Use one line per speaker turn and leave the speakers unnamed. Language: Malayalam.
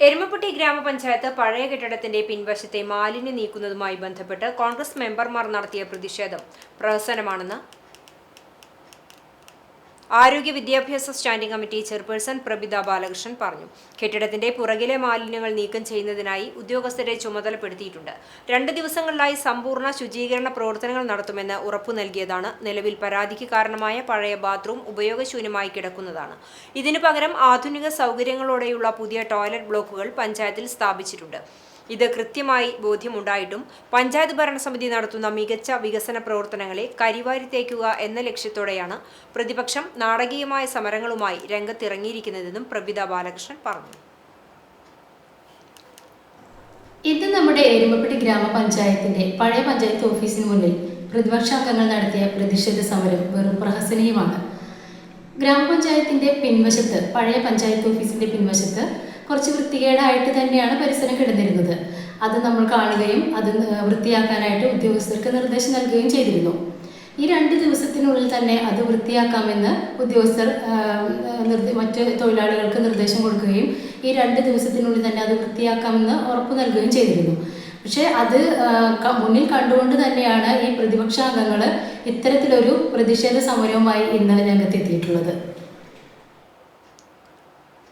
എരുമപ്പെട്ടി ഗ്രാമപഞ്ചായത്ത് പഴയ കെട്ടിടത്തിന്റെ പിൻവശത്തെ മാലിന്യം നീക്കുന്നതുമായി ബന്ധപ്പെട്ട് കോൺഗ്രസ് മെമ്പർമാർ നടത്തിയ പ്രതിഷേധം പ്രഹസനമാണെന്ന് ആരോഗ്യ വിദ്യാഭ്യാസ standing committee chairperson Prabitha Balakrishnan പറഞ്ഞു. കെട്ടിടത്തിന്റെ പുറകിലെ മാലിന്യങ്ങൾ നീക്കം ചെയ്യുന്നതിനായി ഉദ്യോഗസ്ഥരെ ചുമതലപ്പെടുത്തിയിട്ടുണ്ട്. 2 ദിവസങ്ങളിലായി സമ്പൂർണ്ണ ശുചീകരണ പ്രവർത്തനങ്ങൾ നടത്തുമെന്ന് ഉറപ്പു നൽകിയതാണ്. നിലവിൽ പരാതിക്ക് കാരണമായ പഴയ ബാത്റൂം ഉപയോഗശൂന്യമായി കിടക്കുന്നതാണ്. ഇതിനു പകരം ആധുനിക സൗകര്യങ്ങളോടെയുള്ള പുതിയ ടോയ്ലറ്റ് ബ്ലോക്കുകൾ പഞ്ചായത്തിൽ സ്ഥാപിച്ചിട്ടുണ്ട്. ഇത് കൃത്യമായി ബോധ്യമുണ്ടായിട്ടും പഞ്ചായത്ത് ഭരണസമിതി നടത്തുന്ന മികച്ച വികസന പ്രവർത്തനങ്ങളെ കരിവാരി തേക്കുക എന്ന ലക്ഷ്യത്തോടെയാണ് പ്രതിപക്ഷം നാടകീയമായ സമരങ്ങളുമായി രംഗത്തിറങ്ങിയിരിക്കുന്നതെന്നും പ്രബിത ബാലകൃഷ്ണൻ പറഞ്ഞു.
ഇന്ന് നമ്മുടെ എരുമപ്പെട്ടി ഗ്രാമപഞ്ചായത്തിന്റെ പഴയ പഞ്ചായത്ത് ഓഫീസിന് മുന്നിൽ പ്രതിപക്ഷാംഗങ്ങൾ നടത്തിയ പ്രതിഷേധ സമരം വെറും പ്രഹസനീയമാണ്. ഗ്രാമപഞ്ചായത്തിന്റെ പിൻവശത്ത്, പഴയ പഞ്ചായത്ത് ഓഫീസിന്റെ പിൻവശത്ത് കുറച്ച് വൃത്തികേടായിട്ട് തന്നെയാണ് പരിസരം കിടന്നിരുന്നത്. അത് നമ്മൾ കാണുകയും അത് വൃത്തിയാക്കാനായിട്ട് ഉദ്യോഗസ്ഥർക്ക് നിർദ്ദേശം നൽകുകയും ചെയ്തിരുന്നു. ഈ 2 ദിവസത്തിനുള്ളിൽ തന്നെ അത് വൃത്തിയാക്കാമെന്ന് ഉദ്യോഗസ്ഥർ മറ്റ് തൊഴിലാളികൾക്ക് നിർദ്ദേശം കൊടുക്കുകയും ഈ 2 ദിവസത്തിനുള്ളിൽ തന്നെ അത് വൃത്തിയാക്കാമെന്ന് ഉറപ്പ് നൽകുകയും ചെയ്തിരുന്നു. പക്ഷേ അത് മുന്നിൽ കണ്ടുകൊണ്ട് തന്നെയാണ് ഈ പ്രതിപക്ഷാംഗങ്ങൾ ഇത്തരത്തിലൊരു പ്രതിഷേധ സമരവുമായി ഇന്ന് രംഗത്തെത്തിയിട്ടുള്ളത്.